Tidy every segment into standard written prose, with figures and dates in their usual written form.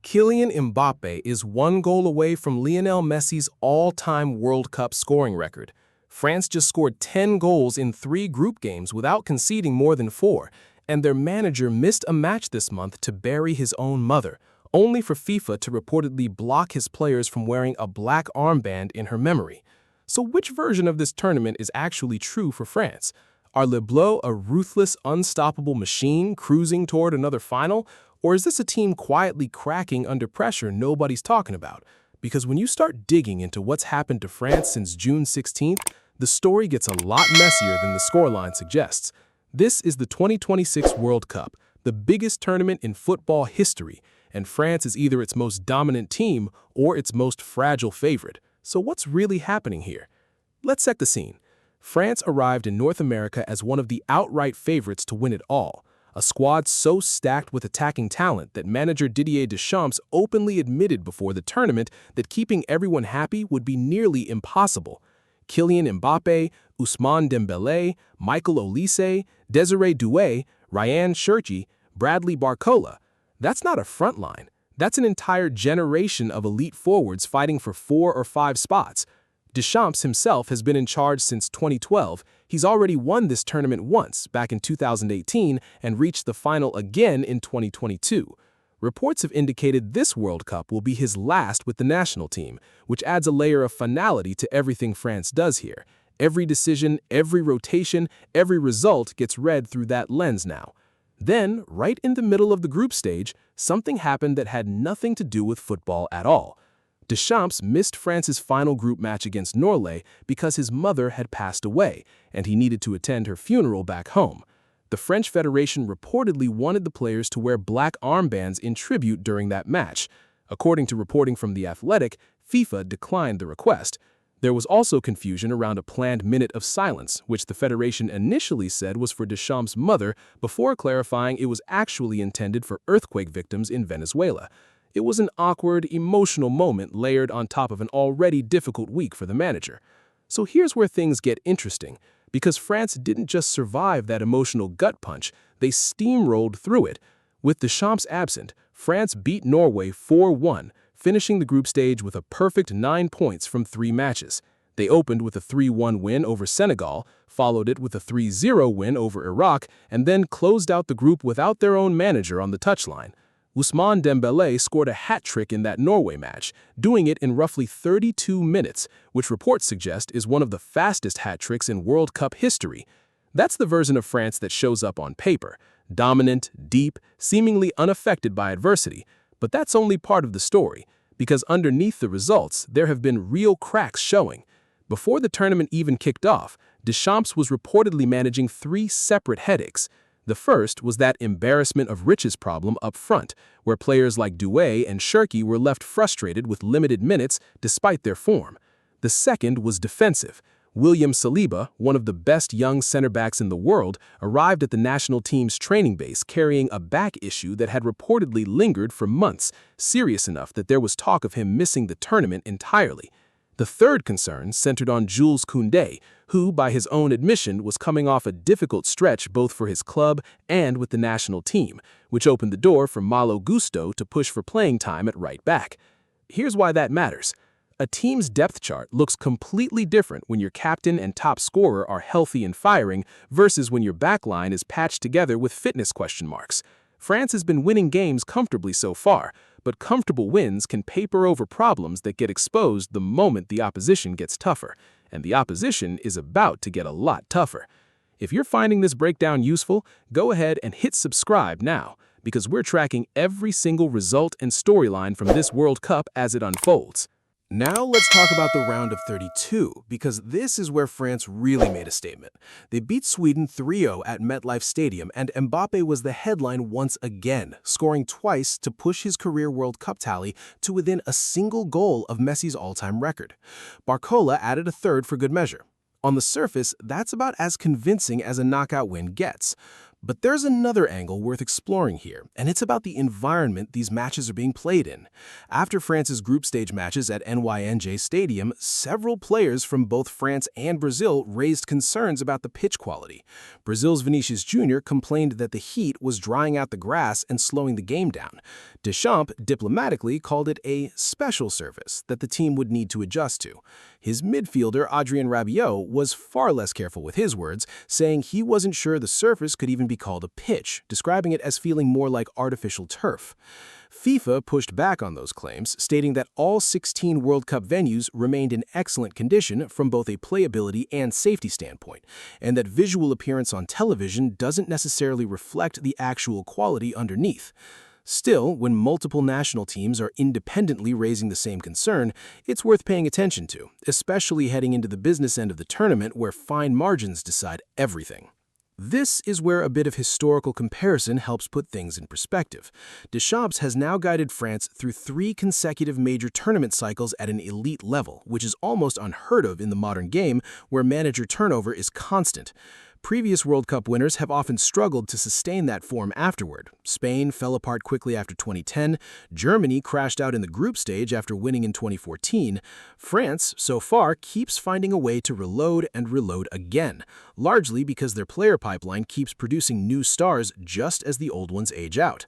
Kylian MBAPPE is one goal away from Lionel Messi's all-time World Cup scoring record. France just scored 10 goals in 3 group games without conceding more than 4, and their manager missed a match this month to bury his own mother, only for FIFA to reportedly block his players from wearing a black armband in her memory. So which version of this tournament is actually true for France? Are Les Bleus a ruthless, unstoppable machine cruising toward another final? Or is this a team quietly cracking under pressure nobody's talking about? Because when you start digging into what's happened to France since June 16th, the story gets a lot messier than the scoreline suggests. This is the 2026 World Cup, the biggest tournament in football history, and France is either its most dominant team or its most fragile favorite. So what's really happening here? Let's set the scene. France arrived in North America as one of the outright favorites to win it all, a squad so stacked with attacking talent that manager Didier Deschamps openly admitted before the tournament that keeping everyone happy would be nearly impossible. Kylian Mbappé, Ousmane Dembélé, Michael Olise, Désiré Doué, Ryan Cherki, Bradley Barcola. That's not a front line. That's an entire generation of elite forwards fighting for 4 or 5 spots. Deschamps himself has been in charge since 2012. He's already won this tournament once, back in 2018, and reached the final again in 2022. Reports have indicated this World Cup will be his last with the national team, which adds a layer of finality to everything France does here. Every decision, every rotation, every result gets read through that lens now. Then, right in the middle of the group stage, something happened that had nothing to do with football at all. Deschamps missed France's final group match against Norway because his mother had passed away, and he needed to attend her funeral back home. The French Federation reportedly wanted the players to wear black armbands in tribute during that match. According to reporting from The Athletic, FIFA declined the request. There was also confusion around a planned minute of silence, which the Federation initially said was for Deschamps' mother, before clarifying it was actually intended for earthquake victims in Venezuela. It was an awkward, emotional moment layered on top of an already difficult week for the manager. So here's where things get interesting, because France didn't just survive that emotional gut punch, they steamrolled through it. With Deschamps absent, France beat Norway 4-1, finishing the group stage with a perfect 9 points from 3 matches. They opened with a 3-1 win over Senegal, followed it with a 3-0 win over Iraq, and then closed out the group without their own manager on the touchline. Ousmane Dembélé scored a hat-trick in that Norway match, doing it in roughly 32 minutes, which reports suggest is one of the fastest hat-tricks in World Cup history. That's the version of France that shows up on paper, dominant, deep, seemingly unaffected by adversity. But that's only part of the story, because underneath the results, there have been real cracks showing. Before the tournament even kicked off, Deschamps was reportedly managing 3 separate headaches. The first was that embarrassment of riches problem up front, where players like Doué and Cherki were left frustrated with limited minutes despite their form. The second was defensive. William Saliba, one of the best young center-backs in the world, arrived at the national team's training base carrying a back issue that had reportedly lingered for months, serious enough that there was talk of him missing the tournament entirely. The third concern centered on Jules Koundé, who, by his own admission, was coming off a difficult stretch both for his club and with the national team, which opened the door for Malo Gusto to push for playing time at right back. Here's why that matters. A team's depth chart looks completely different when your captain and top scorer are healthy and firing versus when your backline is patched together with fitness question marks. France has been winning games comfortably so far, but comfortable wins can paper over problems that get exposed the moment the opposition gets tougher, and the opposition is about to get a lot tougher. If you're finding this breakdown useful, go ahead and hit subscribe now, because we're tracking every single result and storyline from this World Cup as it unfolds. Now let's talk about the round of 32, because this is where France really made a statement. They beat Sweden 3-0 at MetLife Stadium, and Mbappé was the headline once again, scoring twice to push his career World Cup tally to within a single goal of Messi's all-time record. Barcola added a third for good measure. On the surface, that's about as convincing as a knockout win gets. But there's another angle worth exploring here, and it's about the environment these matches are being played in. After France's group stage matches at NYNJ Stadium, several players from both France and Brazil raised concerns about the pitch quality. Brazil's Vinicius Jr. complained that the heat was drying out the grass and slowing the game down. Deschamps diplomatically called it a special service that the team would need to adjust to. His midfielder Adrien Rabiot was far less careful with his words, saying he wasn't sure the surface could even be called a pitch, describing it as feeling more like artificial turf. FIFA pushed back on those claims, stating that all 16 World Cup venues remained in excellent condition from both a playability and safety standpoint, and that visual appearance on television doesn't necessarily reflect the actual quality underneath. Still, when multiple national teams are independently raising the same concern, it's worth paying attention to, especially heading into the business end of the tournament where fine margins decide everything. This is where a bit of historical comparison helps put things in perspective. Deschamps has now guided France through 3 consecutive major tournament cycles at an elite level, which is almost unheard of in the modern game where manager turnover is constant. Previous World Cup winners have often struggled to sustain that form afterward. Spain fell apart quickly after 2010, Germany crashed out in the group stage after winning in 2014. France, so far, keeps finding a way to reload and reload again, largely because their player pipeline keeps producing new stars just as the old ones age out.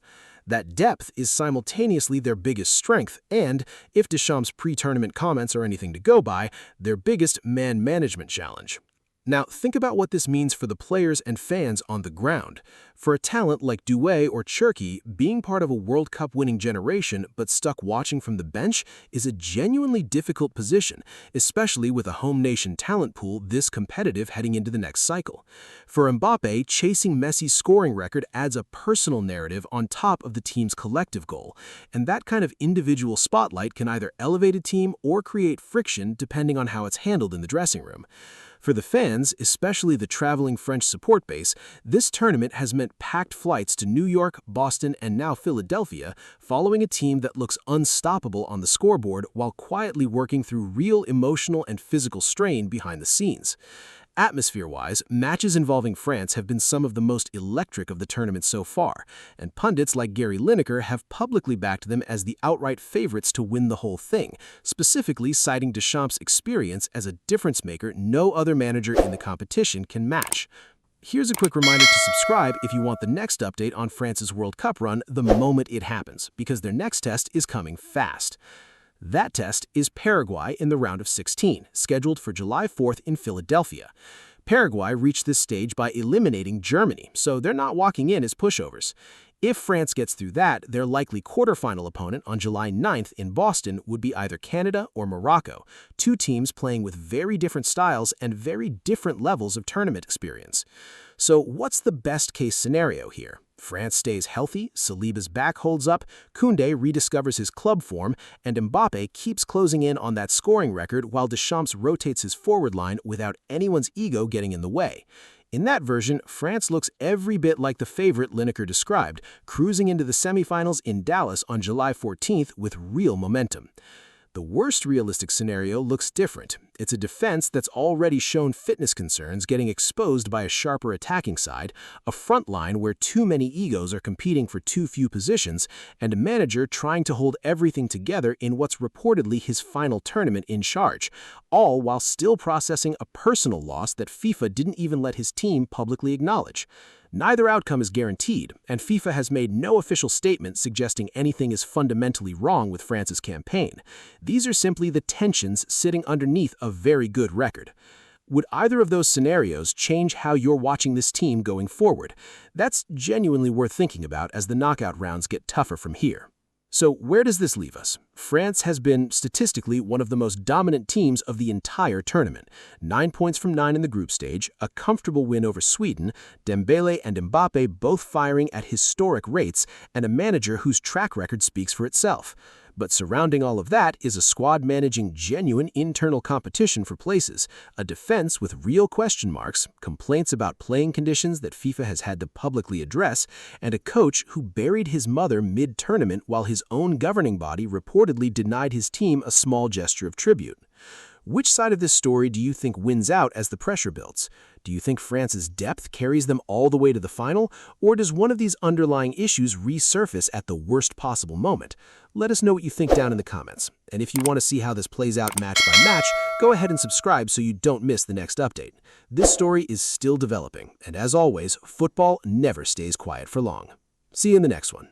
That depth is simultaneously their biggest strength and, if Deschamps' pre-tournament comments are anything to go by, their biggest man management challenge. Now, think about what this means for the players and fans on the ground. For a talent like Doué or Cherki, being part of a World Cup winning generation but stuck watching from the bench is a genuinely difficult position, especially with a home nation talent pool this competitive heading into the next cycle. For MBAPPE, chasing Messi's scoring record adds a personal narrative on top of the team's collective goal, and that kind of individual spotlight can either elevate a team or create friction depending on how it's handled in the dressing room. For the fans, especially the traveling French support base, this tournament has meant packed flights to New York, Boston, and now Philadelphia, following a team that looks unstoppable on the scoreboard while quietly working through real emotional and physical strain behind the scenes. Atmosphere-wise, matches involving France have been some of the most electric of the tournament so far, and pundits like Gary Lineker have publicly backed them as the outright favorites to win the whole thing, specifically citing Deschamps' experience as a difference-maker no other manager in the competition can match. Here's a quick reminder to subscribe if you want the next update on France's World Cup run the moment it happens, because their next test is coming fast. That test is Paraguay in the round of 16, scheduled for July 4th in Philadelphia. Paraguay reached this stage by eliminating Germany, so they're not walking in as pushovers. If France gets through that, their likely quarterfinal opponent on July 9th in Boston would be either Canada or Morocco, 2 teams playing with very different styles and very different levels of tournament experience. So what's the best-case scenario here? France stays healthy, Saliba's back holds up, Koundé rediscovers his club form, and MBAPPE keeps closing in on that scoring record while Deschamps rotates his forward line without anyone's ego getting in the way. In that version, France looks every bit like the favorite Lineker described, cruising into the semifinals in Dallas on July 14th with real momentum. The worst realistic scenario looks different. It's a defense that's already shown fitness concerns getting exposed by a sharper attacking side, a front line where too many egos are competing for too few positions, and a manager trying to hold everything together in what's reportedly his final tournament in charge, all while still processing a personal loss that FIFA didn't even let his team publicly acknowledge. Neither outcome is guaranteed, and FIFA has made no official statement suggesting anything is fundamentally wrong with France's campaign. These are simply the tensions sitting underneath a very good record. Would either of those scenarios change how you're watching this team going forward? That's genuinely worth thinking about as the knockout rounds get tougher from here. So where does this leave us? France has been, statistically, one of the most dominant teams of the entire tournament. 9 points from 9 in the group stage, a comfortable win over Sweden, Dembele and MBAPPE both firing at historic rates, and a manager whose track record speaks for itself. But surrounding all of that is a squad managing genuine internal competition for places, a defense with real question marks, complaints about playing conditions that FIFA has had to publicly address, and a coach who buried his mother mid-tournament while his own governing body reportedly denied his team a small gesture of tribute. Which side of this story do you think wins out as the pressure builds? Do you think France's depth carries them all the way to the final, or does one of these underlying issues resurface at the worst possible moment? Let us know what you think down in the comments. And if you want to see how this plays out match by match, go ahead and subscribe so you don't miss the next update. This story is still developing, and as always, football never stays quiet for long. See you in the next one.